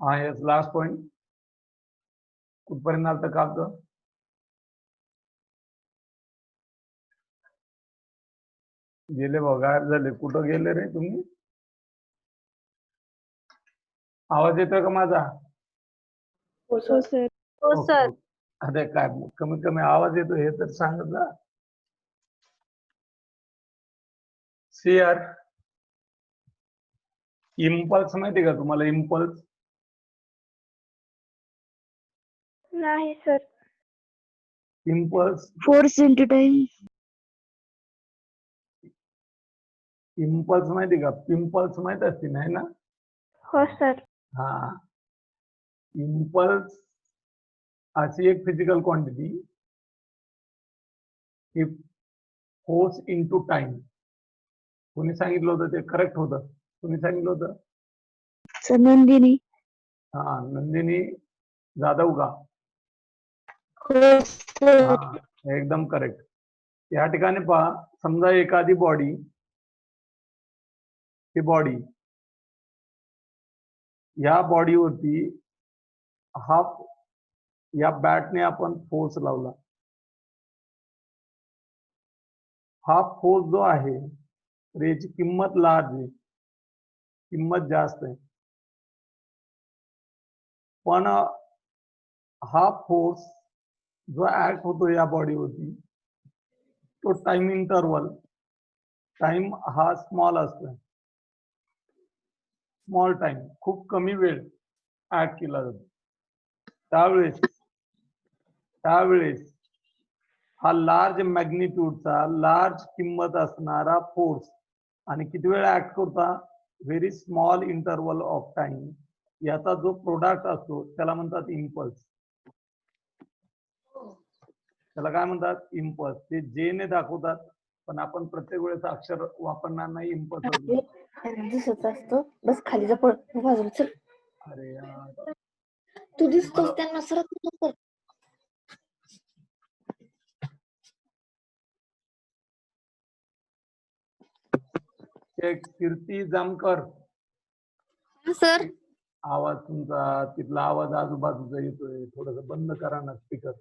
हा yes last point कुठपर्यंत आलं कागद गेले बघ गायब झाले कुठं गेले रे तुम्ही आवाज येतोय का माझा हो सर. हो ओके, सर. ओके. अरे काय कमीत कमी आवाज येतो हे तर सांगत जा सी यार इम्पल्स माहिती का तुम्हाला इम्पल्स नाही sir. Impulse force into time. Impulse माहिती का पिंपल्स माहित असतील नाही ना हो सर. हा इम्पल्स अशी एक फिजिकल क्वांटिटी ही फोर्स इंटू टाइम कोणी सांगितलं होतं ते करेक्ट होतं कोणी सांगितलं होतं सर नंदिनी. हा नंदिनी जाधव का हो सर. हा एकदम करेक्ट या ठिकाणी पहा समजा एखादी बॉडी ही बॉडी या बॉडीवरती हा या बॅटने आपण फोर्स लावला हा फोर्स जो आहे तर याची किंमत लार्ज आहे किंमत जास्त आहे पण हा फोर्स जो ऍक्ट होतो या बॉडीवरती तो टाइम इंटरवल टाइम हा स्मॉल असतो स्मॉल टाइम खूप कमी वेळ ऍक्ट केला जातो त्यावेळेस हा लार्ज मॅग्निट्यूडचा लार्ज किंमत असणारा फोर्स आणि किती वेळ ऍक्ट करता very small interval of time याचा जो प्रोडक्ट असतो त्याला म्हणतात इम्पल्स त्याला काय म्हणतात इम्पल्स ते जे ने दाखवतात पण आपण प्रत्येक वेळेस अक्षर वापरणार नाही इम्पल्स दिसत असतो बस खाली जा पळ बाजूला चल. अरे यार तू दिसतोस त्यांना सरक. एक कीर्ती जामकर सर. आवाज तुमचा तिथला आवाज आजूबाजूचा येतोय थोडस बंद करा ना स्पीकर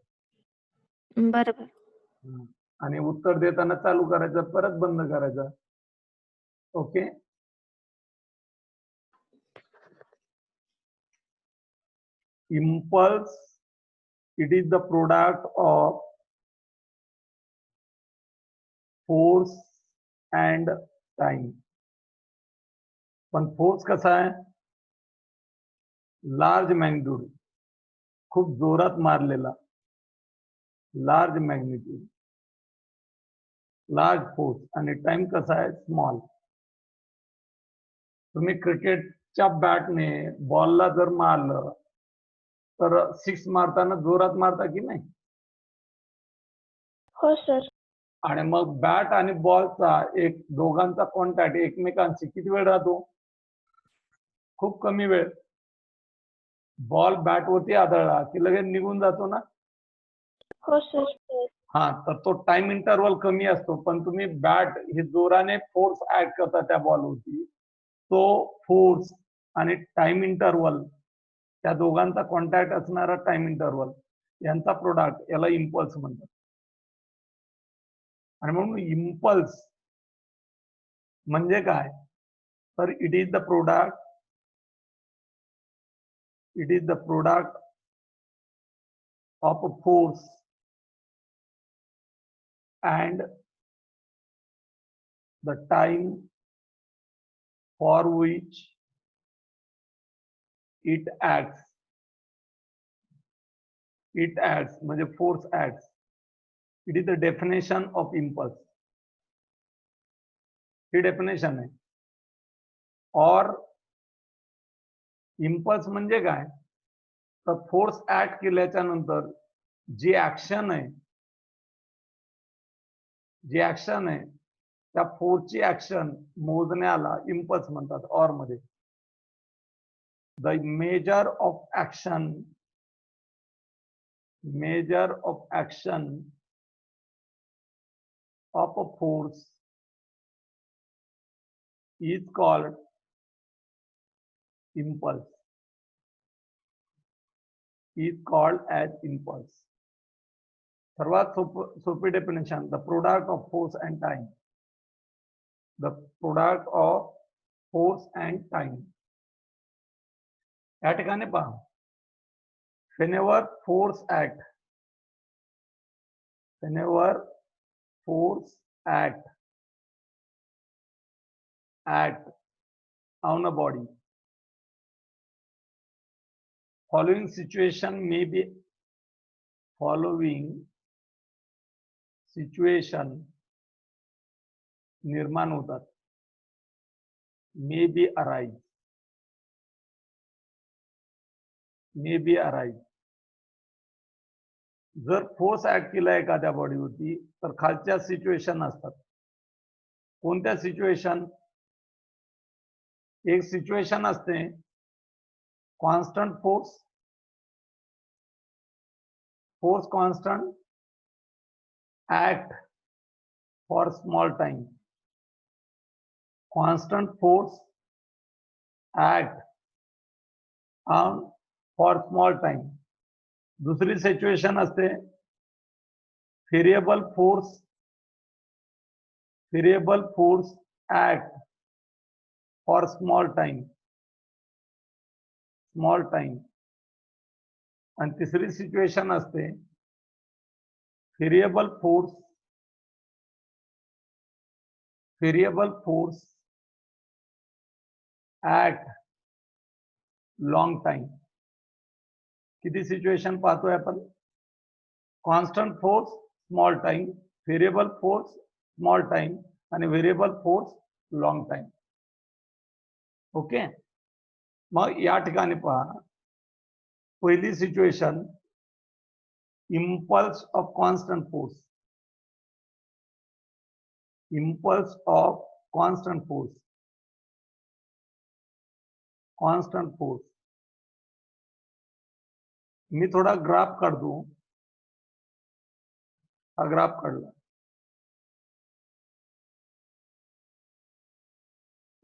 बरोबर. आणि उत्तर देताना चालू करायचं परत बंद करायचं okay impulse it is the product of force and time पण फोर्स कसा आहे लार्ज मॅग्निट्यूड खूप जोरात मारलेला लार्ज मॅग्निट्यूड लार्ज फोर्स आणि टाइम कसा आहे स्मॉल तुम्ही क्रिकेटच्या बॅटने बॉलला जर मारलं तर सिक्स मारताना जोरात मारता की नाही हो सर. आणि मग बॅट आणि बॉलचा एक दोघांचा कॉन्टॅक्ट एकमेकांशी किती वेळ राहतो खूप कमी वेळ बॉल बॅटवरती आदळला की लगेच निघून जातो ना हो सर. हा तर तो टाइम इंटरवल कमी असतो पण तुम्ही बॅट हे जोराने फोर्स ऍड करता त्या बॉलवरती तो फोर्स आणि टाइम इंटरवल त्या दोघांचा कॉन्टॅक्ट असणारा टाइम इंटरवल यांचा प्रोडक्ट याला इम्पल्स म्हणतात आणि म्हणून इम्पल्स म्हणजे काय तर it is the product of a force and the time for which it acts म्हणजे force acts it is the definition of impulse he definition आहे और इम्पल्स म्हणजे काय तर फोर्स ऍक्ट केल्याच्या नंतर जी ऍक्शन आहे त्या फोर्सची ऍक्शन मोजण्याला इम्पल्स म्हणतात और मध्ये the measure of action of a force is called impulse is called as impulse. सर्वात सोपी definition, the product of force and time. The product of force and time. या ठिकाणी पहा, whenever force act on a body, following situation निर्माण होतात, may be arise. जर force act केला एखाद्या बॉडीवरती तर खालच्या सिच्युएशन असतात. कोणत्या सिच्युएशन? एक सिच्युएशन असते constant force constant act for small time. Constant force act for small time. दुसरी सिच्युएशन असते variable force act for small time. आणि तिसरी सिच्युएशन असते variable force act long time. किती सिच्युएशन पाहतोय आपण? Constant force small time, variable force small time आणि variable force long time. Okay. मग या ठिकाणी पहा, पहिली situation impulse of constant force. मी थोडा ग्राफ काढतो. हा ग्राफ काढला.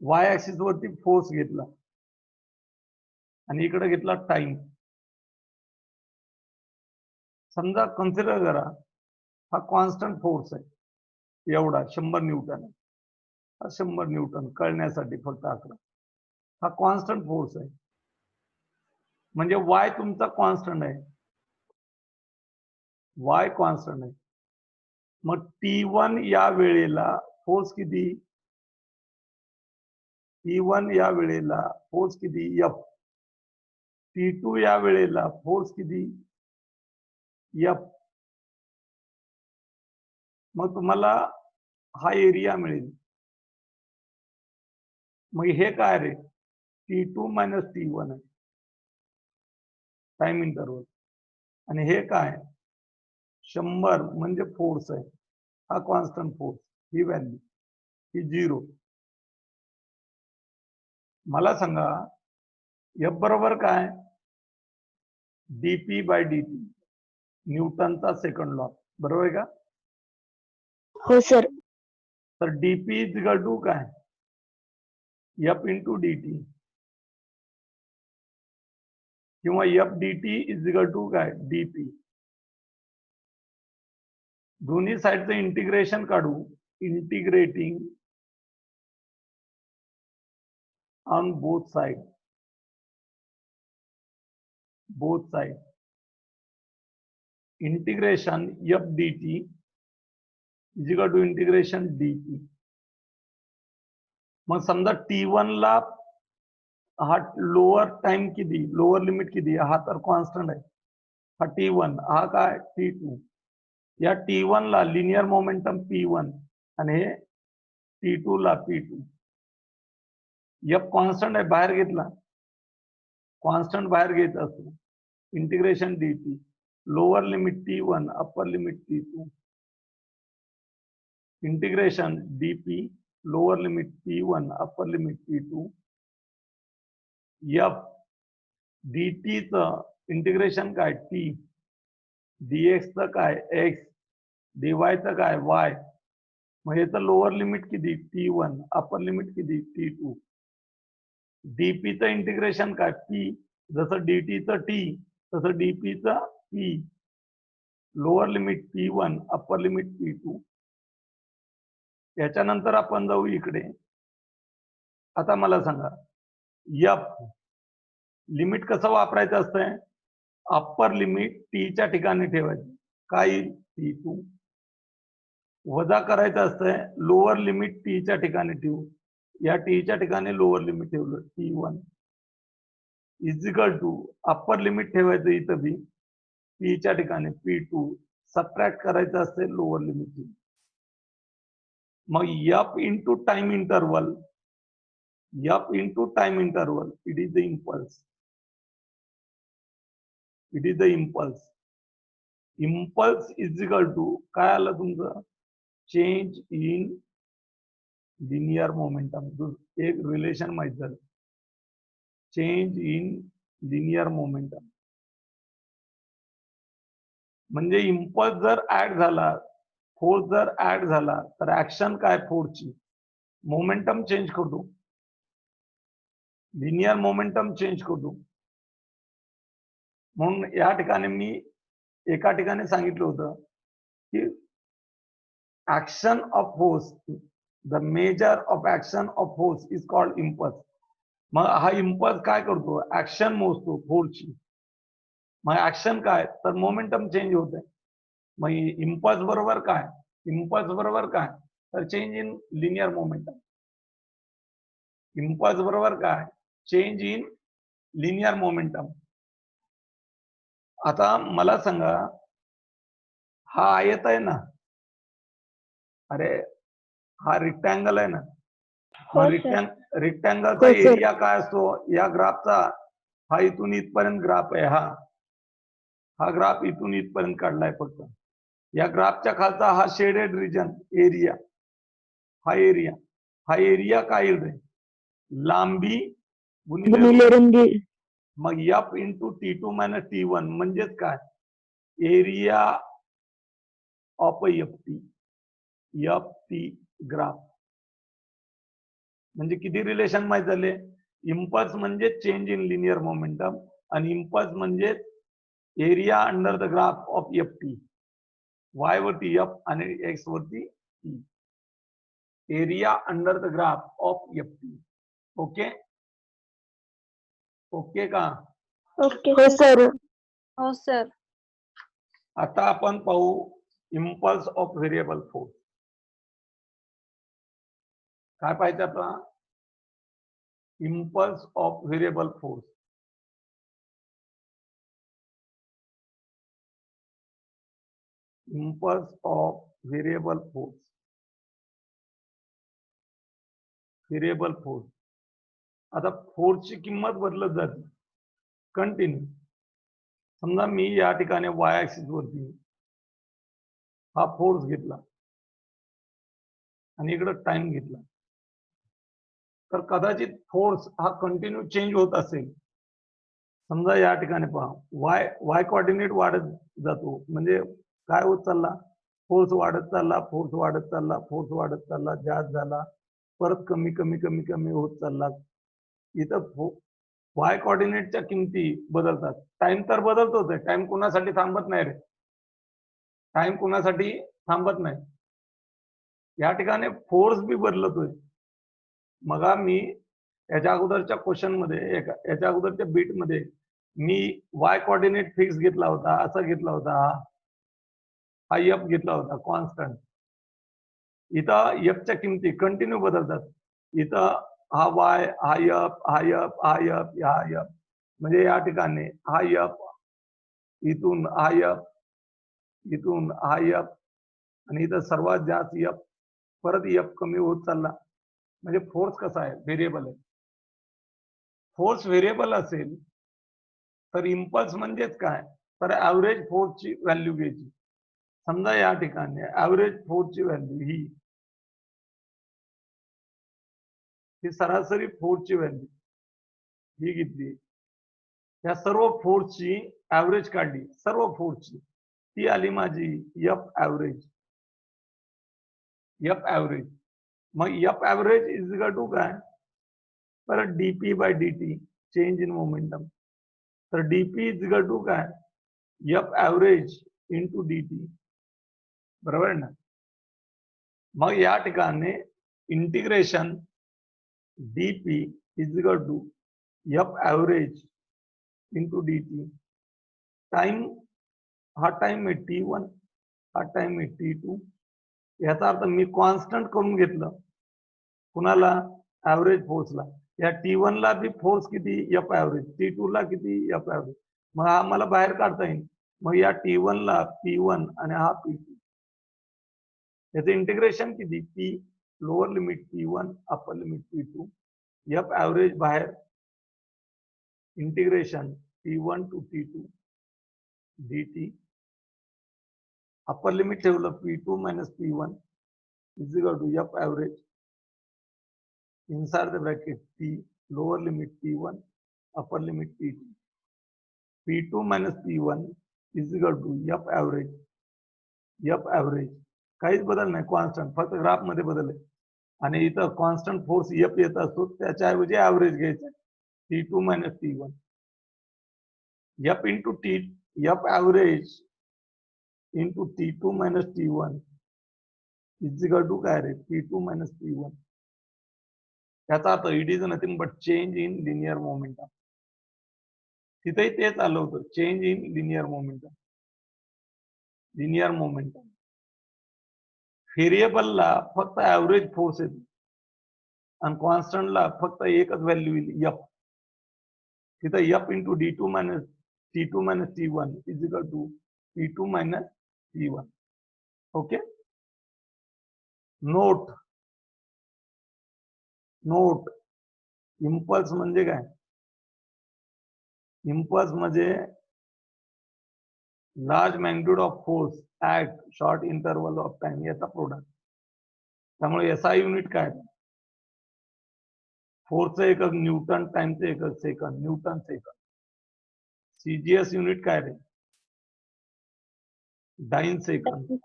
वाय ऍक्सिस वरती फोर्स घेतला आणि इकडे घेतला टाइम. समजा कन्सिडर करा हा कॉन्स्टंट फोर्स आहे, एवढा 100 न्यूटन आहे. हा 100 न्यूटन कळण्यासाठी फक्त आकडा. हा कॉन्स्टंट फोर्स आहे, म्हणजे वाय तुमचा कॉन्स्टंट आहे. मग T1 या वेळेला फोर्स किती? F. T2 या वेळेला फोर्स किती? F. मग तुम्हाला हा एरिया मिळेल. मग हे काय रे? T2 मायनस T1 आहे, टाइम इंटरवल. आणि हे काय? 100 म्हणजे फोर्स आहे. हा कॉन्स्टंट फोर्स, ही व्हॅल्यू ही 0. मला सांगा F बरोबर काय? dp/dt, न्यूटनचा second law. बरोबर आहे का? हो सर. तर dp इज इक्वल टू काय? F इंटू dt किंवा F dt is equal to काय? dp. दोन्ही साईडचं इंटिग्रेशन काढू. Integrating on both side. Integration F dt is equal to integration dp. मग समजा T1 ला हा लोअर टाइम किती, लोअर लिमिट किती? हा तर कॉन्स्टंट आहे. हा T1, हा काय? T2. या T1 ला लिनियर मोमेंटम P1 आणि हे T2 ला P2. F कॉन्स्टंट आहे, बाहेर घेतला. कॉन्स्टंट बाहेर घेत असतो. Integration dt, lower limit T1, upper limit T2. Integration dp, lower limit T1, upper limit T2. F dt चं इंटिग्रेशन काय? T. dx चं काय? x. dy चं काय? y. मग याचं लोअर लिमिट किती? T1, अप्पर लिमिट किती? T2. dp चं इंटिग्रेशन काय? p. जसं dt चं t, तसं डीपीचा P, lower limit P1, upper limit P2. याच्यानंतर आपण जाऊ इकडे. आता मला सांगा, एफ लिमिट कसं वापरायचं असतंय? अप्पर लिमिट टीच्या ठिकाणी ठेवायची. काय येईल? T2. वजा करायचं असतंय, लोअर लिमिट टीच्या ठिकाणी ठेवू. या टीच्या ठिकाणी लोअर लिमिट ठेवलं T1 इजिकल टू अप्पर लिमिट ठेवायचं इथं बी पीच्या ठिकाणी P2, सबट्रॅक्ट करायचं असते लोअर लिमिट. मग F into time interval, F into time interval, it is the impulse. It is the impulse. Impulse इजिकल टू काय आलं तुमचं? Change in linear momentum. एक रिलेशन माहित झालं, चेंज इन लिनियर मोमेंटम. म्हणजे इम्पल्स जर ऍड झाला, फोर्स जर ऍड झाला, तर ऍक्शन काय फोर्सची? मोमेंटम चेंज करतो, लिनियर मोमेंटम चेंज करतो. म्हणून या ठिकाणी मी एका ठिकाणी सांगितलं होतं की action of force, the measure of action of force is called impulse. मग हा इम्पल्स काय करतो? ऍक्शन मोजतो फोर्सची. मग ऍक्शन काय? तर मोमेंटम चेंज होते. मग इम्पल्स बरोबर काय? इम्पल्स बरोबर काय? तर change in linear momentum. Impulse बरोबर काय? Change in linear momentum. आता मला सांगा, हा आयत आहे ना, अरे हा रेक्टँगल आहे ना, हो मग सर. रेक्टँगलचा हो सर. एरिया काय असतो? या ग्राफचा हा इथून इथपर्यंत ग्राफ आहे. हा ग्राफ इथून इथपर्यंत काढलाय फक्त. या ग्राफच्या खालचा हा शेडेड रिजन एरिया, हा एरिया काय येईल रे? लांबी गुणिले रुंदी. मग F into T2 minus T1 म्हणजेच काय? Area of F T graph. म्हणजे किती रिलेशन माहित झाले? इम्पल्स म्हणजे चेंज इन लिनियर मोमेंटम आणि इम्पल्स म्हणजे area under the graph of F T. Y वरती एफ आणि एक्स वरती T. Area under the graph of F T. Okay, okay का? ओके. हो सर. हो सर. आता आपण पाहू इम्पल्स ऑफ व्हेरिएबल फोर्स. काय पाहिजे आपला? Impulse of variable force. Impulse of variable force. Variable force. आता फोर्सची किंमत बदलत जाते कंटिन्यू. समजा मी या ठिकाणी वाय ऍक्सिस वरती हा फोर्स घेतला आणि इकडे टाइम घेतला, तर कदाचित फोर्स हा कंटिन्यू चेंज होत असेल. समजा या ठिकाणी पहा, वाय कोऑर्डिनेट वाढत जातो. म्हणजे काय होत चालला? फोर्स वाढत चालला, फोर्स वाढत चालला, फोर्स वाढत चालला, जास्त झाला, परत कमी कमी कमी कमी होत चालला. इथं वाय कोऑर्डिनेटच्या किमती बदलतात. टाइम तर बदलतोच आहे. टाइम कुणासाठी थांबत नाही रे. टाइम कुणासाठी थांबत नाही. या ठिकाणी फोर्स बी बदलतोय. मग मी याच्या अगोदरच्या क्वेश्चन मध्ये, याच्या अगोदरच्या बीट मध्ये मी वाय कोऑर्डिनेट फिक्स घेतला होता, असा घेतला होता, हा एफ घेतला होता कॉन्स्टंट. इथं एफच्या किमती कंटिन्यू बदलतात. इथं हा वाय, हा एफ, हा एफ, हा एफ, हा एफ. म्हणजे या ठिकाणी हा एफ, इथून हा एफ, इथून हा एफ, आणि इथं सर्वात जास्त एफ, परत एफ कमी होत चालला. म्हणजे फोर्स कसा आहे? व्हेरिएबल आहे. फोर्स व्हेरिएबल असेल तर इम्पल्स म्हणजेच काय? तर ऍव्हरेज फोर्सची व्हॅल्यू घ्यायची. समजा या ठिकाणी ऍव्हरेज फोर्सची व्हॅल्यू ही सरासरी फोर्सची व्हॅल्यू ही घेतली. या सर्व फोर्सची ऍव्हरेज काढली, सर्व फोर्सची. ती आली माझी एफ ऍव्हरेज. F average. मग F average is equal to काय? परत DP by DT, change in momentum. तर डीपी इज इक्वल टू काय, एफ ॲव्हरेज इंटू dt, बरोबर आहे ना. मग या ठिकाणी integration DP is equal to F average into dt. Time, हा टाइम आहे t1, हा टाइम आहे t2. याचा अर्थ मी कॉन्स्टंट करून घेतलं कुणाला, ॲव्हरेज फोर्सला. या T1 ला बी फोर्स किती, एफ ॲव्हरेज, T2 ला किती, एफ ॲव्हरेज. मग हा मला बाहेर काढता येईल. मग या T1 ला P1 आणि हा P2, याचं इंटिग्रेशन किती, P lower limit P1 upper limit P2, F average बाहेर, integration P1 to T2 dt, upper limit ठेवलं P2 minus P1 is equal to F average inside the bracket P lower limit P1 upper limit P2, P2 minus P1 is equal to F average, F average काहीच बदल नाही, constant, फक्त graph मध्ये बदल आहे. आणि इथं कॉन्स्टंट फोर्स F येत असतो, त्याच्याऐवजी ॲव्हरेज घ्यायचं, T2 minus T1, F into T, F average into T2 minus T1 is equal to काय रे, P2 minus P1. याचा earth it is nothing but change in linear momentum. तिथेही तेच आलं होतं, change in linear momentum. Linear momentum व्हेरिएबलला फक्त average force येतो आणि कॉन्स्टंटला फक्त एकच व्हॅल्यू येईल, एफ. तिथं F into D2 minus T2 minus T1 is equal to P2 minus T1. Okay. Note, note, impulse म्हणजे काय, इम्पल्स म्हणजे large magnitude of force at short interval of time, याचा प्रोडक्ट. त्यामुळे SI युनिट काय, फोर्सचं एकक newton, टाइमचं एकक second, newton second. CGS unit काय रे, dyne second,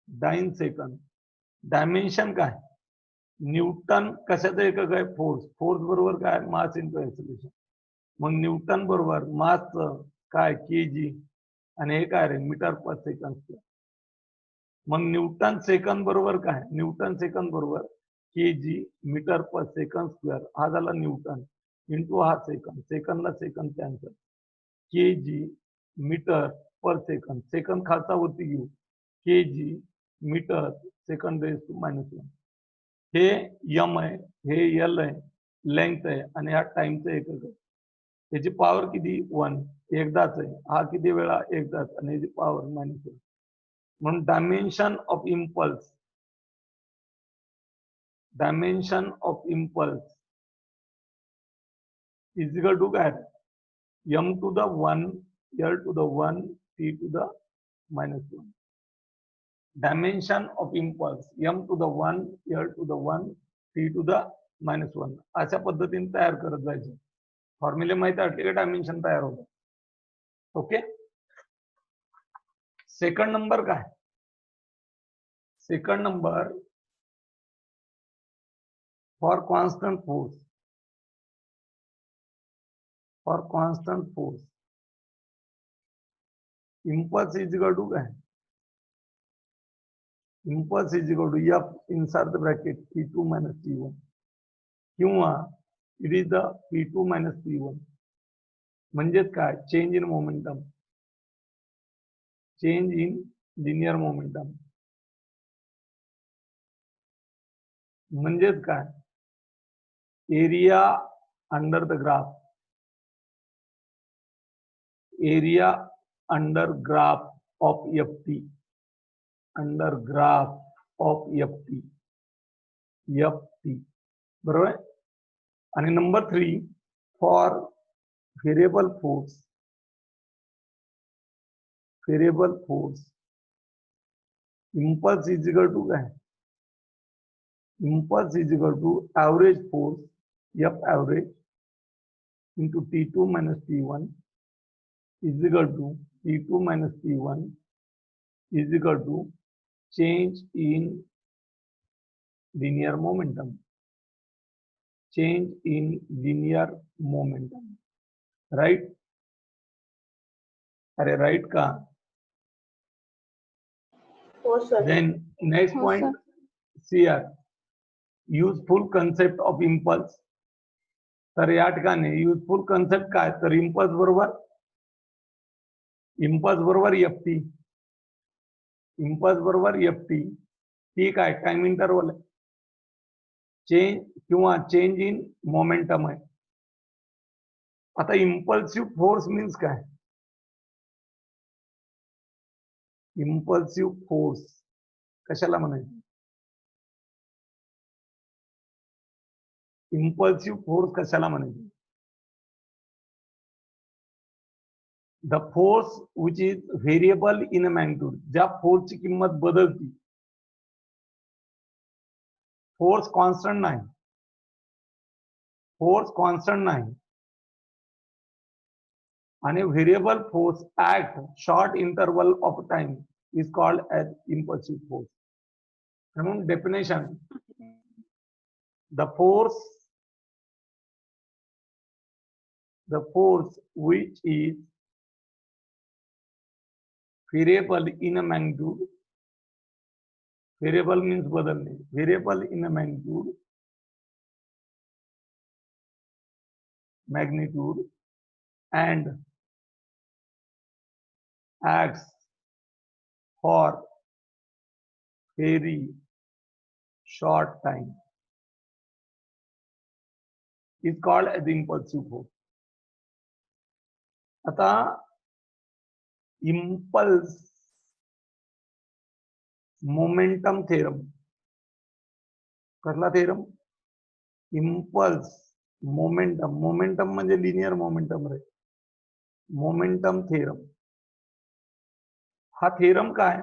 dyne second. Dimension काय, न्यूटन कशाचं एकक आहे, फोर्स, फोर्स बरोबर काय, मास इंटू एक्सेलरेशन. मग न्यूटन बरोबर मासचं काय, kg, आणि हे काय रे, मीटर पर सेकंद स्क्वेअर. मग न्यूटन सेकंद बरोबर काय, न्यूटन सेकंद बरोबर kg metre per second square, हा झाला न्यूटन, इंटू हा सेकंद, सेकंदला second cancel, kg metre per second, second खालचा वरती घेऊ, kg मीटर सेकंड रेज टू -1. हे m आहे, हे l आहे, लेंथ आहे, आणि हा टाइमचं एकक आहे. त्याची पॉवर किती, 1, एकदाच आहे. हा किती वेळा, एकदाच, आणि याची पॉवर -1. म्हणून dimension of impulse, dimension of impulse is equal to काय, m to the 1, l to the 1, t to the -1. Dimension of impulse m to the 1, l to the 1, t to the -1. अशा पद्धतीने तयार करत जायचे. फॉर्म्युले माहिती असले की डायमेन्शन तयार होतं. ओके. सेकंड नंबर काय, second number for constant force, for constant force impulse is equal to काय, impulse is equal to F inside the bracket P2 minus T1, किंवा it is the P2 minus T1. म्हणजेच काय, change in momentum, change in linear momentum. म्हणजेच काय, area under the graph, area under graph of FT, under graph of FT, FT, बरोबर आहे. आणि number 3 for variable force, variable force impulse is equal to काय, impulse is equal to average force F average into T2 minus T1 is equal to T2 minus T1 is equal to change in linear momentum, change in linear momentum, right. अरे right का? हो sir. Then next हो, point CR, useful concept of impulse. तर या ठिकाणी useful concept काय? तर impulse बरोबर FT, इम्पल्स बरोबर FT. ठीक आहे, टाइम इंटरवल आहे. चेंज किंवा चेंज इन मोमेंटम आहे. आता इम्पल्सिव्ह फोर्स मीन्स काय? इम्पल्सिव्ह फोर्स कशाला म्हणायचं? इम्पल्सिव्ह फोर्स कशाला म्हणायचं? The force which is variable in a magnitude, ज्या फोर्सची किंमत बदलती. फोर्स कॉन्स्टंट नाही, फोर्स कॉन्स्टंट नाही, आणि variable force at short interval of time is called as impulsive force. म्हणून definition, the force which is variable in a magnitude, variable means बदलणे, variable in a magnitude and acts for very short time is called as impulsive force. आता impulse momentum theorem, कसला theorem? Impulse momentum, momentum म्हणजे linear momentum रे, momentum theorem. हा theorem काय?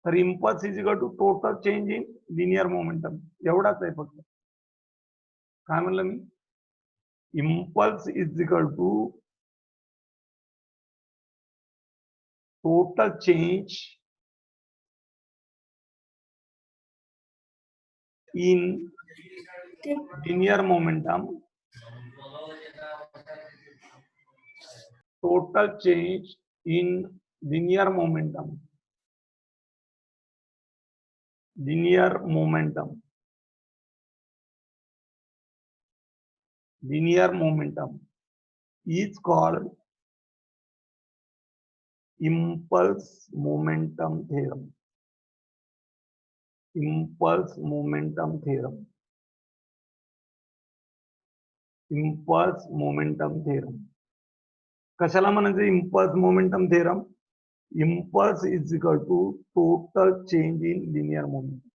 तर impulse is equal to total change in linear momentum, एवढाच आहे फक्त. काय म्हणलं मी? Impulse is equal to total change in linear momentum, total change in linear momentum, linear momentum is called impulse momentum theorem. Impulse momentum theorem. Impulse momentum theorem. कशाला म्हणायचं impulse momentum theorem? Impulse is equal to total change in linear momentum.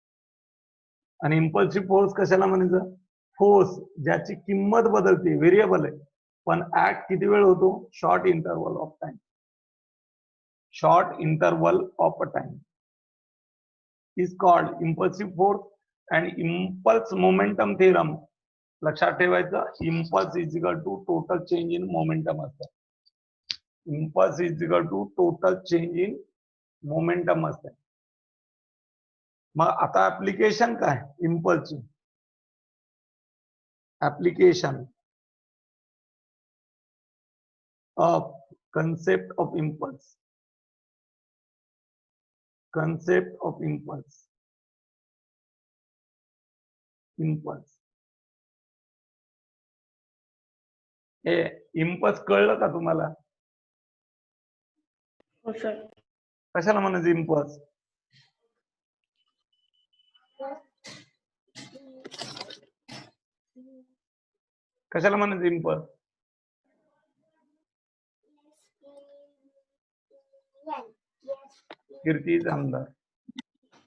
आणि impulsive force कशाला म्हणायचं? Force ज्याची किंमत बदलते, variable आहे, पण ऍक्ट किती वेळ होतो? Short interval of time. Short interval of time is called impulsive force. and impulse momentum theorem लक्षात ठेवायचं, impulse is equal to total change in momentum असतं. impulse is equal to total change in momentum असतं. मग आता application काय इम्पल्सची? Application of concept of impulse. Concept of impulse. Impulse. हे impulse कळलं का तुम्हाला? हो सर. कशाला म्हणायचं इम्पल्स? कशाला म्हणायचं इम्पल्स? कीर्ती आमदार,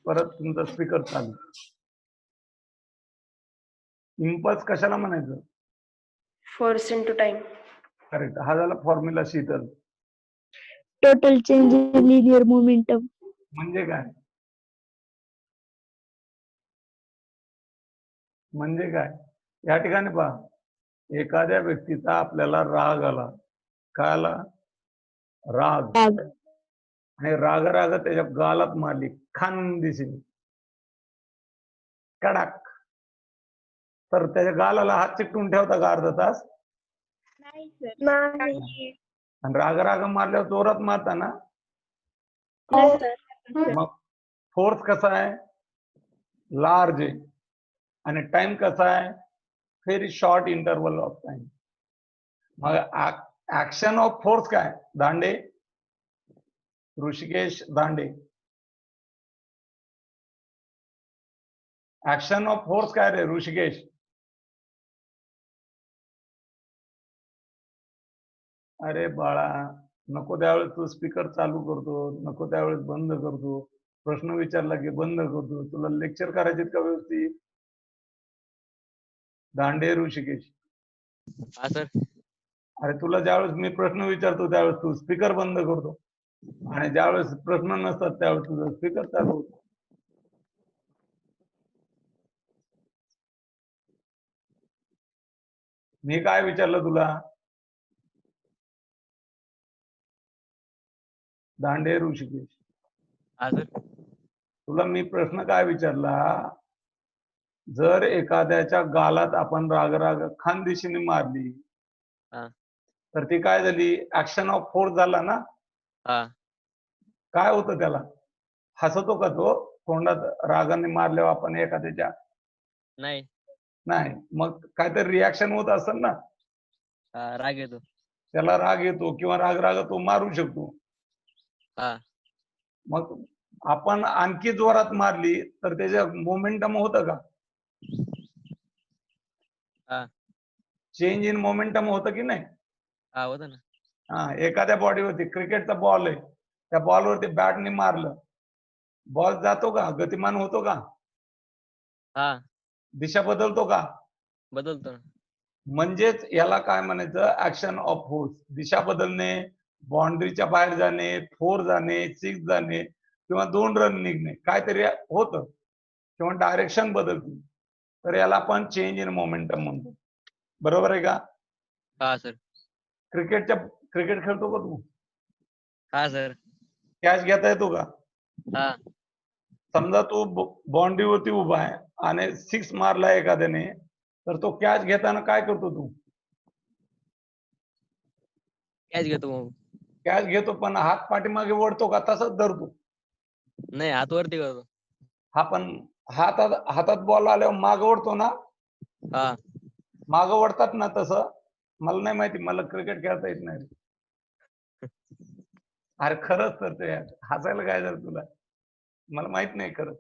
परत तुमचा स्पीकर चालू. इम्पल्स कशाला म्हणायचं? Force into time. करेक्ट. हा झाला formula Sheetal. Total change in linear momentum. म्हणजे काय? म्हणजे काय? या ठिकाणी पहा, एखाद्या व्यक्तीचा आपल्याला राग आला. काय आला? राग. आणि राग त्याच्या गालात मारली खानदिशी कडक, तर त्याच्या गालाला हात चिकटून ठेवता का अर्धा तास? नाही. आणि राग राग मारल्यावर जोरात मारता ना, हो सर. मग फोर्स कसा आहे, लार्ज आहे, आणि टाइम कसा आहे, very short interval of time. मग ऍक्शन ऑफ फोर्स काय, दांडे, ऋषिकेश दांडे, ऍक्शन ऑफ फोर्स काय रे ऋषिकेश? अरे बाळा, नको त्यावेळेस तू स्पीकर चालू करतो, नको त्यावेळेस बंद करतो, प्रश्न विचारला की बंद करतो. तुला लेक्चर करायचे का व्यवस्थित? दांडे ऋषिकेश, हा सर. अरे तुला ज्यावेळेस मी प्रश्न विचारतो त्यावेळेस तू स्पीकर बंद करतो, आणि ज्यावेळेस प्रश्न नसतात त्यावेळेस तुझं स्पीकर चालू होतो. मी काय विचारलं तुला? दांडे ऋषिकेश, हा सर. तुला मी प्रश्न काय विचारला? जर एखाद्याच्या गालात आपण राग राग खानदिशीने मारली, हा. तर ती काय झाली, ऍक्शन ऑफ फोर्स झाला ना. हा. काय होतं त्याला, हसतो का तो तोंडात रागाने मारल्यावर आपण एखाद्याच्या? नाही. नाही. मग काहीतरी रिॲक्शन होत असेल ना, राग येतो. त्याला राग येतो किंवा राग राग तो मारू शकतो. हा. मग आपण आणखी जोरात मारली तर त्याचं मोमेंटम होतं का? हा. चेंज इन मोमेंटम होतं की नाही? हा, होतं ना. हा, एखाद्या बॉडीवरती क्रिकेटचा बॉल आहे, त्या बॉलवरती बॅटने मारलं, बॉल जातो का, गतिमान होतो का, हा, दिशा बदलतो का? बदलतो ना. म्हणजेच याला काय म्हणायचं, ऍक्शन ऑफ फोर्स. दिशा बदलणे, बाउंड्रीच्या बाहेर जाणे, 4 जाणे, 6 जाणे, किंवा 2 रन निघणे, काहीतरी होतं, किंवा डायरेक्शन बदलते, तर याला आपण चेंज इन मोमेंटम म्हणतो. बरोबर आहे का? हा सर. क्रिकेट खेळतो का तू? हा सर. कॅच घेता येतो का? हा. समजा तू बाउंड्रीवरती उभा आहे आणि 6 मारला एखाद्याने, तर तो कॅच घेताना काय करतो तू? कॅच घेतो मग. कॅच घेतो पण हात पाठीमागे ओढतो का तसंच धरतो? नाही, हात वरती करतो. हा, पण हातात बॉल आल्यावर माग ओढतो ना, हा. माग ओढतात ना तसं? मला नाही माहिती, मला क्रिकेट खेळता येत नाही. अरे खरंच तर, ते हसायला काय झालं तुला? मला माहित नाही खरंच.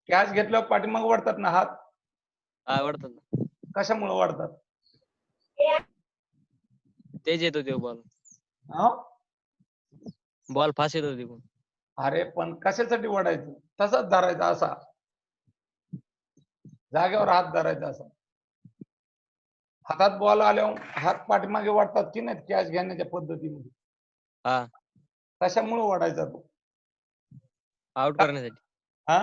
कॅच घेतल्यावर पाठीमाग ओढतात ना हात? आवडतात ना. कशामुळे ओढतात? तेच येतो ते बॉल. हा? बॉल फास्ट येतो तिकडून. अरे पण कशासाठी ओढायचं? तसाच धरायचा असा, जागेवर हात धरायचा असा. हातात बॉल आल्यावर हात पाठीमागे वाढतात की नाही कॅच घेण्याच्या पद्धतीमध्ये? हा. कशामुळे ओढायचा तो? आउट करण्यासाठी. हा,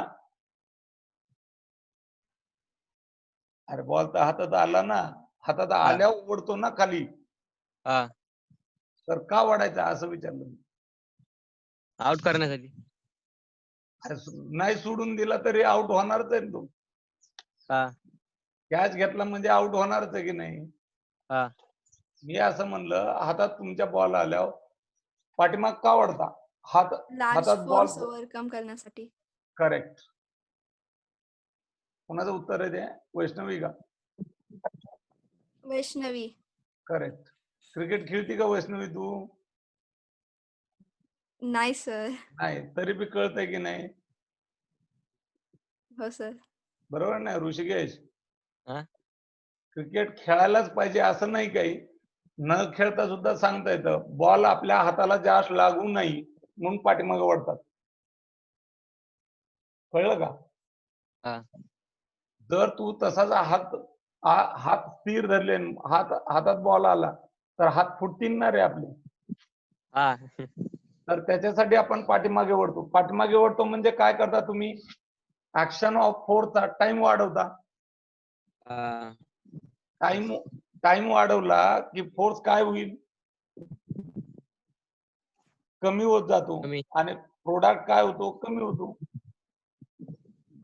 अरे बॉल तर हातात आला ना, हातात आल्यावर ओढतो ना खाली, हा. तर का ओढायचा असं विचारलं मी. आउट करण्यासाठी. अरे नाही सोडून दिला तरी आउट होणारच आहे तो. हा. कॅच घेतला म्हणजे आउट होणारच आहे की नाही? हा. मी असं म्हणलं, हातात तुमच्या बॉल आल्यावर पाठीमाग का ओढता? हातात बॉल. ओव्हरकम करण्यासाठी. करेक्ट. कोणाचं उत्तर आहे ते? वैष्णवी का? वैष्णवी. करेक्ट. क्रिकेट खेळती का वैष्णवी तू? नाही सर. नाही, तरी बी कळतंय की नाही? हो सर. बरोबर नाही ऋषिकेश? हा? क्रिकेट खेळायलाच पाहिजे असं नाही काही, न खेळता सुद्धा सांगता येतं. बॉल आपल्या हाताला जास्त लागू नाही म्हणून पाठीमागे वळतात. कळलं का? हा. जर तू तसाच हात स्थिर धरले, हातात बॉल आला तर हात फुटतील ना रे आपले. हा. तर त्याच्यासाठी आपण पाठीमागे वळतो. पाठीमागे वळतो म्हणजे काय करता तुम्ही? ऍक्शन ऑफ फोर्सचा टाइम वाढवता. हा. टाइम वाढवला की फोर्स काय होईल? कमी होत जातो, कमी. आणि प्रोडक्ट काय होतो? कमी होतो.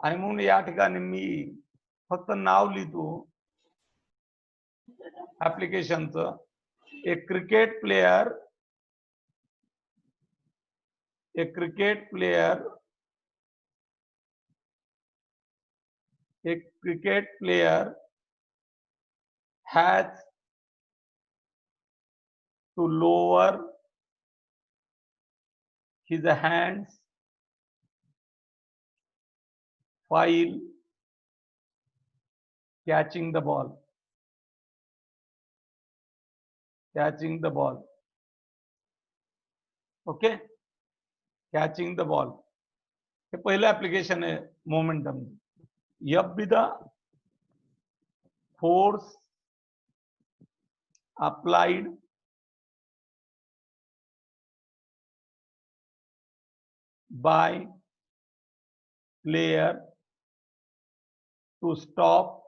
आणि म्हणून या ठिकाणी मी फक्त नाव लिहितो ऍप्लिकेशनचं, a cricket player has to lower his hands while catching the ball. Okay, catching the ball. हे पहिलं ऍप्लिकेशन आहे momentum. F be the force applied by player to stop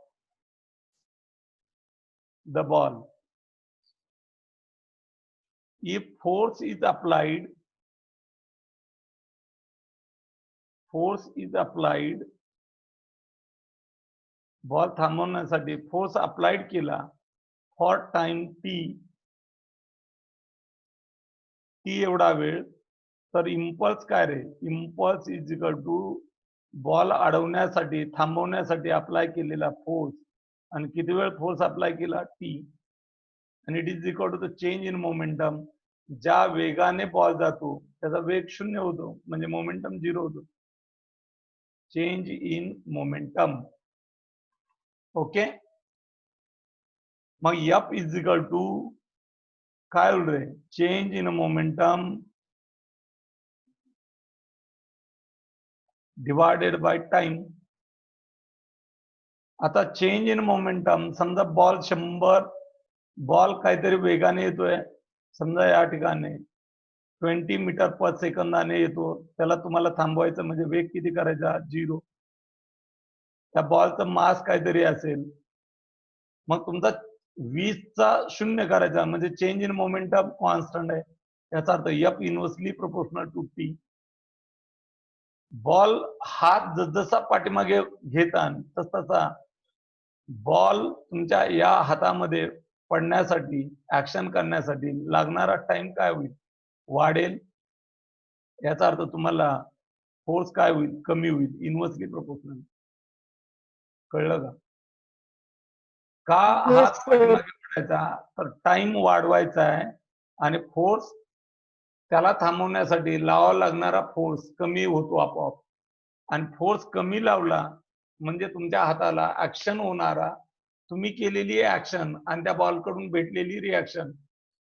the ball. If force is applied ball थांबवण्यासाठी force applied केला for time T एवढा वेळ, तर impulse काय रे? Impulse is equal to ball अडवण्यासाठी थांबवण्यासाठी अप्लाय केलेला फोर्स, आणि किती वेळ फोर्स अप्लाय केला? टी. आणि it is equal to the change in momentum. ज्या वेगाने बॉल जातो त्याचा वेग 0 होतो, म्हणजे मोमेंटम 0 होतो. Change in momentum. ओके, मग F इज इक्वल टू काय होईल रे? Change in momentum divided by time. आता चेंज इन मोमेंटम, समजा बॉल 100, बॉल काहीतरी वेगाने येतोय, समजा या ठिकाणी 20 मीटर पर सेकंदाने येतो, त्याला तुम्हाला थांबवायचं म्हणजे वेग किती करायचा? 0. त्या बॉलचं मास काहीतरी असेल, मग तुमचा 20चा 0 करायचा म्हणजे चेंज इन मोमेंटम कॉन्स्टंट आहे. याचा अर्थ F inversely proportional to T. Ball हात जसा पाठीमागे घेता तसा बॉल तुमच्या या हातामध्ये पडण्यासाठी, ऍक्शन करण्यासाठी लागणारा टाइम काय होईल? वाढेल. याचा अर्थ तुम्हाला फोर्स काय होईल? कमी होईल. Inversely proportional. कळलं का? हात पाठीमागे पडायचा तर टाइम वाढवायचा आहे, आणि फोर्स त्याला थांबवण्यासाठी लावावा लागणारा फोर्स कमी होतो आपोआप. आणि फोर्स कमी लावला म्हणजे तुमच्या हाताला ऍक्शन होणारा, तुम्ही केलेली ऍक्शन आणि त्या बॉलकडून भेटलेली रिॲक्शन,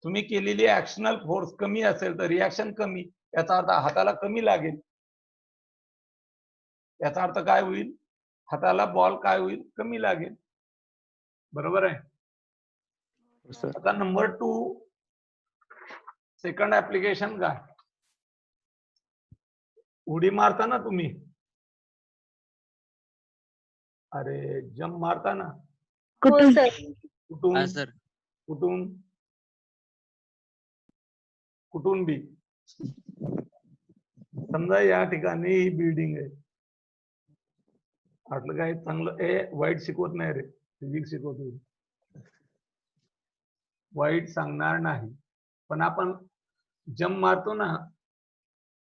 तुम्ही केलेली ऍक्शनल फोर्स कमी असेल तर रिॲक्शन कमी. याचा अर्थ हाताला कमी लागेल. याचा अर्थ काय होईल? हाताला बॉल काय होईल? कमी लागेल. बरोबर आहे. आता नंबर 2, सेकंड ऍप्लिकेशन काय? उडी मारता ना तुम्ही, अरे जंप मारता ना, कुठून? कुठून हा सर. कुठून कुठून बी. समजा या ठिकाणी ही बिल्डिंग आहे, म्हटलं काय चांगलं वाईट शिकवत नाही रे, फिजिक्स शिकवतो. वाईट सांगणार नाही, पण आपण जंप मारतो ना,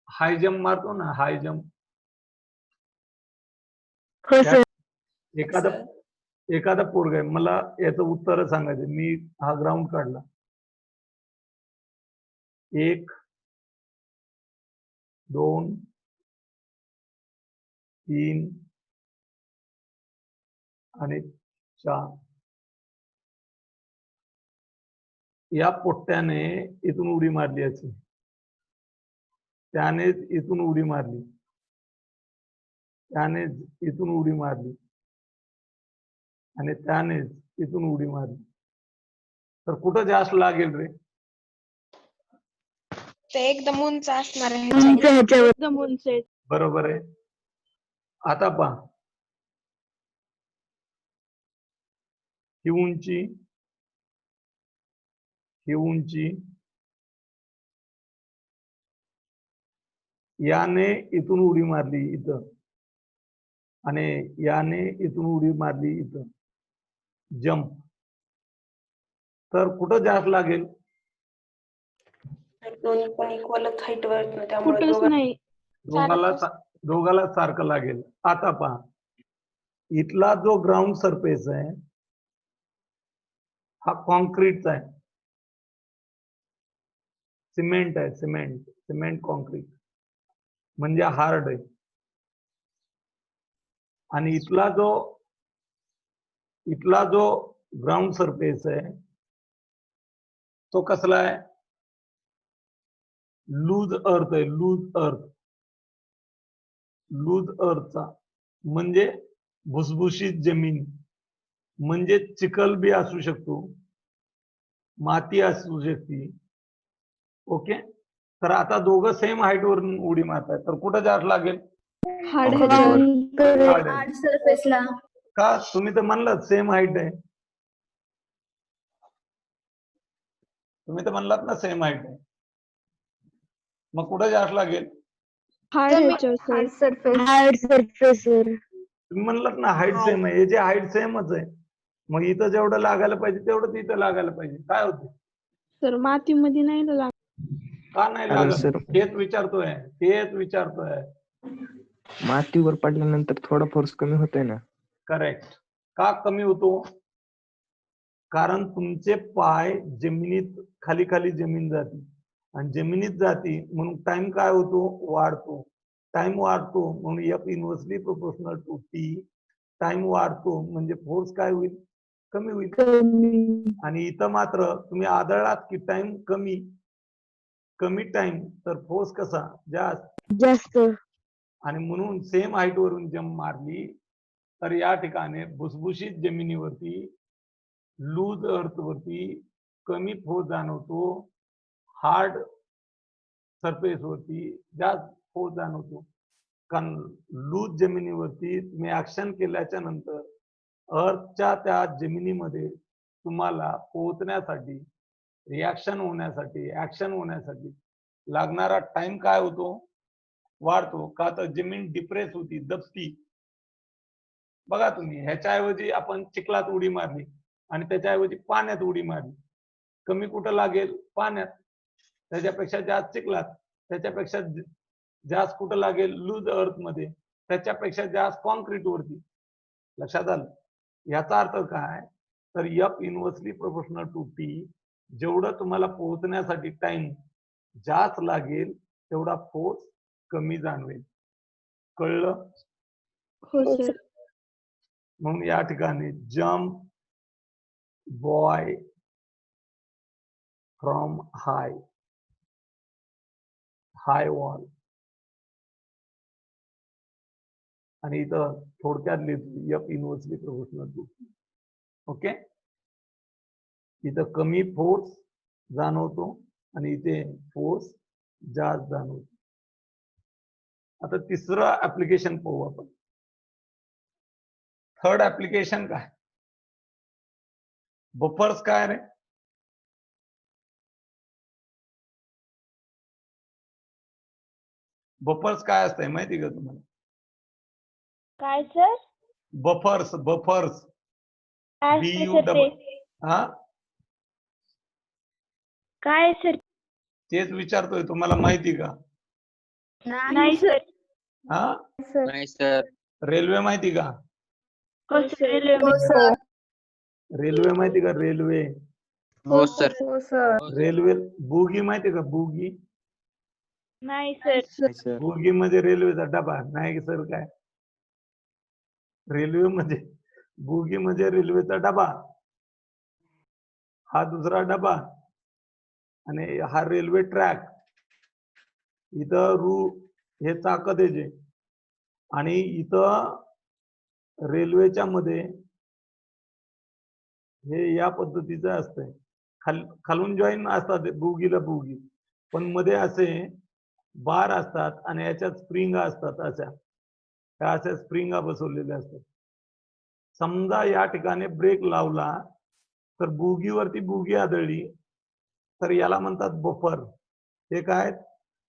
हाय जंप मारतो ना, हाय जंप. हो सर. एखादा पोरग आहे, मला याचं उत्तर सांगायचं. मी हा ग्राउंड काढला, 1 2 3 आणि 4. या पोट्ट्याने इथून उडी मारली असेल, त्यानेच इथून उडी मारली, त्यानेच इथून उडी मारली, आणि त्यानेच इथून उडी मारली. तर कुठं जास्त लागेल रे? ते एकदम उंच असणार आहे. एकदम उंच आहे. बरोबर आहे. आता पहा, ही उंची, ही उंची, याने इथून उडी मारली इथं, आणि याने इथून उडी मारली इथं, जंप. तर कुठं जास्त लागेल? दोन्ही पण इक्वल हाईट वर आहेत ना, त्यामुळे कुठंच दोघांना नाही. दोघाला सारखं लागेल. आता पहा, इथला जो ग्राउंड सरफेस आहे हा कॉन्क्रीटचा आहे, सिमेंट आहे, सिमेंट कॉन्क्रीट म्हणजे हार्ड आहे. आणि इथला जो ग्राउंड सरफेस आहे तो कसला आहे, लूज अर्थ आहे, लूज अर्थचा म्हणजे भुसभुशीत जमीन, म्हणजे चिखल बी असू शकतो, माती असू शकते. ओके, तर आता दोघं सेम हाईट वरून उडी मारतायत, तर कुठं जास्त लागेल? Hard Hard सरफेसला. का? तुम्ही तर म्हणलात सेम हाईट आहे, तुम्ही तर म्हणलात ना सेम हाईट आहे, मग कुठं जास्त लागेल? हार्ड सरफेसवर. तुम्ही म्हणलात ना हाईट सेम आहे, याची हाईट सेमच आहे, मग इथं जेवढं लागायला पाहिजे तेवढं इथं लागायला पाहिजे. काय होतं? तर मातीमध्ये नाही ना का नाही लागत? तेच विचारतोय. मातीवर पडल्यानंतर थोडा फोर्स कमी होतोय ना. करेक्ट. का कमी होतो? कारण तुमचे पाय जमिनीत खाली जमीन जाते, आणि जमिनीत जाती म्हणून टाइम काय होतो? वाढतो. टाइम वाढतो म्हणून F inversely proportional to T. Time वाढतो म्हणजे फोर्स काय होईल? कमी होईल. आणि इथं मात्र तुम्ही आढळलात की टाइम कमी टाइम, तर फोर्स कसा? जास्त. आणि म्हणून सेम हाईट वरून जंप मारली तर या ठिकाणी भुसभुशीत जमिनीवरती, लूज अर्थ वरती कमी फोर्स जाणवतो, हार्ड सरफेस वरती जास्त फोर्स जाणवतो. कारण लूज जमिनीवरती तुम्ही ऍक्शन केल्याच्या नंतर अर्थच्या त्या जमिनीमध्ये तुम्हाला पोहोचण्यासाठी, रिॲक्शन होण्यासाठी, ऍक्शन होण्यासाठी लागणारा टाइम काय होतो? वाढतो. का? तर जमीन डिप्रेस होती, दबती. बघा तुम्ही, ह्याच्याऐवजी आपण चिखलात उडी मारली आणि त्याच्याऐवजी पाण्यात उडी मारली, कमी कुठं लागेल? पाण्यात. त्याच्यापेक्षा जास्त चिखलात, त्याच्यापेक्षा जास्त कुठं लागेल? लूज अर्थ मध्ये, त्याच्यापेक्षा जास्त कॉन्क्रीट वरती. लक्षात आलं? याचा अर्थ काय? तर F inversely proportional to T, जेवढं तुम्हाला पोहोचण्यासाठी टाइम जास्त लागेल तेवढा फोर्स कमी जाणवेल. कळलं? हो सर. म्हणून या ठिकाणी jump boy from high wall, आणि इथं थोडक्यात लिहितो F inversely proportional to T. Okay, इथं कमी फोर्स जाणवतो आणि इथे फोर्स जास्त जाणवतो. आता तिसरं ऍप्लिकेशन पाहू आपण. थर्ड ऍप्लिकेशन काय? बफर्स काय रे? बफर्स काय असतंय माहिती का तुम्हाला? काय सर? बफर्स हा, काय सर? तेच विचारतोय, तुम्हाला माहिती का? नाही सर. हा, नाही सर. रेल्वे माहिती का? रेल्वे माहिती का? रेल्वे हो सर. रेल्वे बुगी माहिती का? बुगी नाही सर. बुगी म्हणजे रेल्वेचा डबा. नाही सर काय? रेल्वे म्हणजे बुगी म्हणजे रेल्वेचा डबा, हा दुसरा डबा, आणि हा रेल्वे ट्रॅक. इथं हे चाक त्याचे, आणि इथं रेल्वेच्या मध्ये हे या पद्धतीचं असतंय. खालून जॉईन असतात बुगीला बुगी, पण मध्ये असे बार असतात आणि याच्यात स्प्रिंग असतात. अशा स्प्रिंगा बसवलेल्या असतात. समजा या ठिकाणी ब्रेक लावला तर बुगीवरती बुगी आदळली तर याला म्हणतात बफर. हे काय?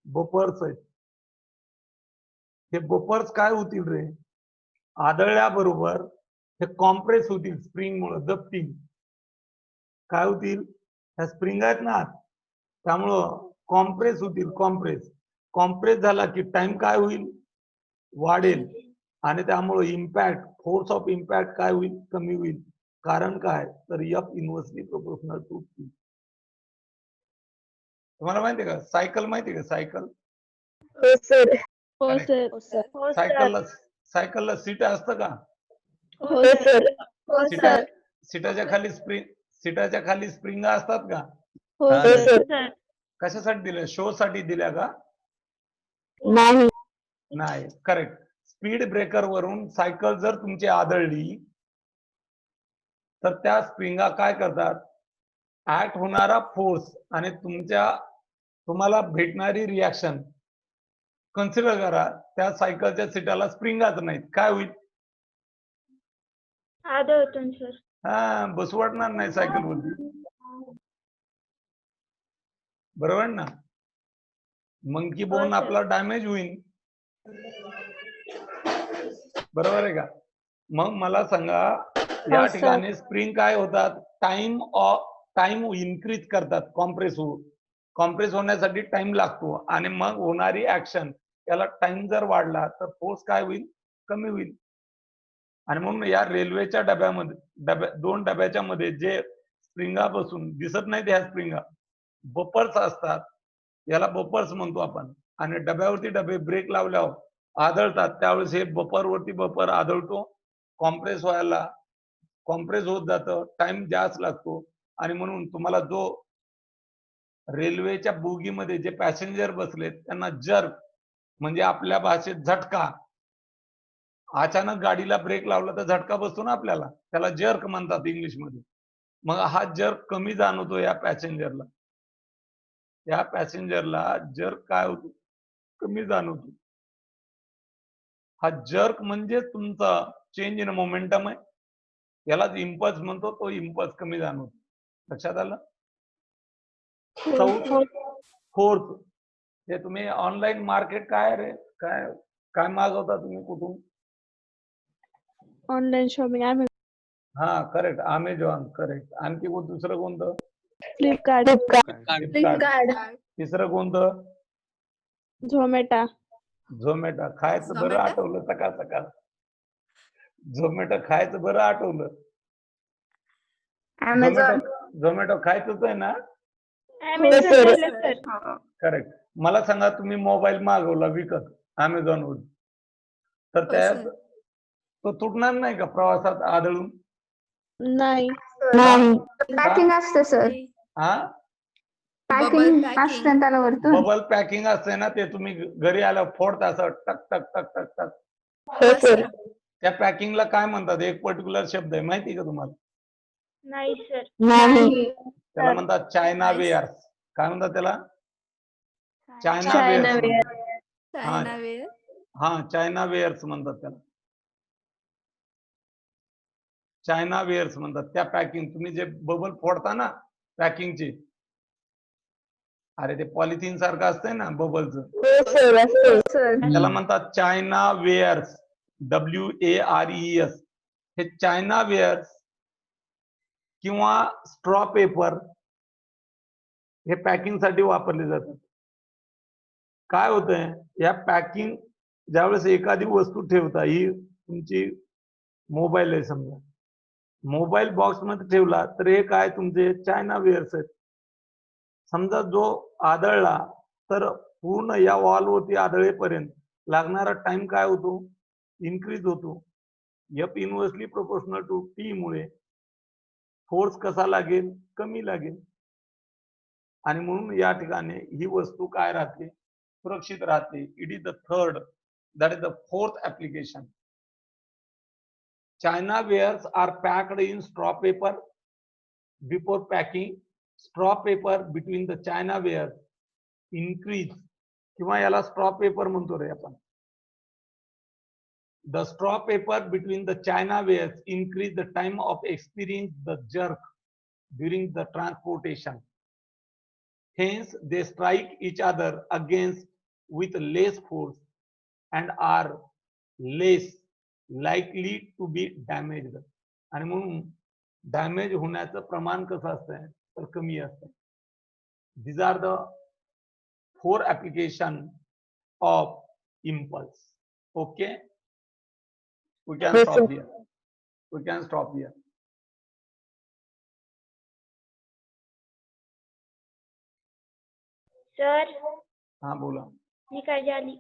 बफर्स आहेत. हे बफर्स काय होतील रे? आदळल्याबरोबर हे कॉम्प्रेस होतील, स्प्रिंग मुळे दबतील. काय होतील? ह्या स्प्रिंग आहेत ना, त्यामुळं कॉम्प्रेस होतील. कॉम्प्रेस झाला की टाइम काय होईल, वाढेल, आणि त्यामुळे इम्पॅक्ट, फोर्स ऑफ इम्पॅक्ट काय होईल, कमी होईल. कारण काय, तर F inversely proportional to T. तुम्हाला माहितीये का सायकल, माहितीये का सायकल? हो सर. हो सर. हो सर. सायकलला सीट असतं का? हो सर. हो सीटा सर. सीटाच्या खाली स्प्रिंग असतात का? हो हा, हो सर. सर. कशासाठी दिल्या, शो साठी दिल्या का? नाही. नाही. करेक्ट. स्पीड ब्रेकर वरून सायकल जर तुमची आदळली तर त्या स्प्रिंगा काय करतात, ऍक्ट होणारा फोर्स आणि तुम्हाला भेटणारी रिॲक्शन कन्सिडर करा. त्या सायकलच्या सीटाला स्प्रिंगाच नाहीत, काय होईल? आदळतो सर. हा, बसू वाटणार नाही सायकल वरती, बरोबर ना? मंकी बोन हो, sir. आपला डॅमेज होईल, बरोबर आहे का? मग मला सांगा, या हो, sir. ठिकाणी स्प्रिंग काय होतात, टाइम इन्क्रीज करतात. कॉम्प्रेस होण्यासाठी टाइम लागतो आणि मग होणारी ऍक्शन, त्याला टाइम जर वाढला तर फोर्स काय होईल, कमी होईल. आणि म्हणून या रेल्वेच्या डब्यामध्ये, दोन डब्याच्या मध्ये जे स्प्रिंगा बसून दिसत नाहीत, ह्या स्प्रिंगा बपर्स असतात, याला बपर्स म्हणतो आपण. आणि डब्यावरती डबे ब्रेक लावल्यावर आदळतात, त्यावेळेस हे बपर आदळतो, कॉम्प्रेस होत जातं, टाइम जास्त लागतो. आणि म्हणून तुम्हाला जो रेल्वेच्या बोगीमध्ये जे पॅसेंजर बसलेत त्यांना जर्क, म्हणजे आपल्या भाषेत झटका, अचानक गाडीला ब्रेक लावला तर झटका बसतो ना आपल्याला, त्याला जर्क म्हणतात इंग्लिशमध्ये. मग हा जर्क कमी जाणवतो या पॅसेंजरला. जर्क काय होतो, कमी जाणवतो. हा जर्क म्हणजे तुमचा चेंज इन मोमेंटम आहे, यालाच इम्पल्स म्हणतो. तो इम्पल्स कमी जाणवतो. लक्षात आलं? फोर्थ, हे तुम्ही ऑनलाईन मार्केट काय रे, काय मागवता तुम्ही, कुठून? ऑनलाईन शॉपिंग, हा, करेक्ट, अमेझॉन. करेक्ट. आणखी दुसरं कोणतं? फ्लिपकार्ट, तिसरं कोणतं? झोमॅटो. खायचं बरं आठवलं सकाळ सकाळ, झोमॅटो खायचं बरं आठवलं. झोमॅटो खायचंच आहे ना? करेक्ट. मला सांगा, तुम्ही मोबाईल मागवला विकत अमेझॉनवर, तर त्यात तो तुटणार नाही का प्रवासात आदळून? नाही. पॅकिंग असते सर, हा, पॅकिंग असते त्याला वरतून. बबल पॅकिंग असते ना, ते तुम्ही घरी आल्यावर फोडता असं टक टक टक टक टक. हो सर. त्या पॅकिंगला काय म्हणतात, एक पर्टिक्युलर शब्द आहे, माहिती का तुम्हाला? नाही सर. नाही. त्याला म्हणतात चायना वेअर्स. काय म्हणतात त्याला? China China wears. हा, चायना वेअर्स म्हणतात त्याला. चायना वेअर्स म्हणतात त्या पॅकिंग. तुम्ही जे बबल फोडता ना पॅकिंगचे, अरे ते पॉलिथिन सारखं असतंय ना बबलचं, त्याला म्हणतात चायना वेअर्स, WARES. हे चायना वेअर्स किंवा स्ट्रॉ पेपर हे पॅकिंग साठी वापरले जातात. काय होतंय, या पॅकिंग, ज्यावेळेस एखादी वस्तू ठेवता, ही तुमची मोबाईल आहे समजा, मोबाईल बॉक्स मध्ये ठेवला तर हे काय, तुमचे चायना वेअर्स आहेत. समजा जो आदळला तर पूर्ण या वॉलवरती आदळेपर्यंत लागणारा टाइम काय होतो, इन्क्रीज होतो. F inversely proportional to T मुळे फोर्स कसा लागेल, कमी लागेल. आणि म्हणून या ठिकाणी ही वस्तू काय राहते, सुरक्षित राहते. It is the third, that is the fourth application. China wares are packed in straw paper. Before packing, straw paper between the China wares increase, किंवा याला straw paper म्हणतो रे आपण. The straw paper between the China wares increase the time of experience the jerk during the transportation. Hence, they strike each other against with less force and are less likely to be damaged. आणि म्हणून damage होण्याचं प्रमाण कसं असतंय, तर कमी असतं. These are the 4 application of impulse. Okay, we can Yes, stop sir. here. We can stop here. Sir हाँ बोला. जी काय झाली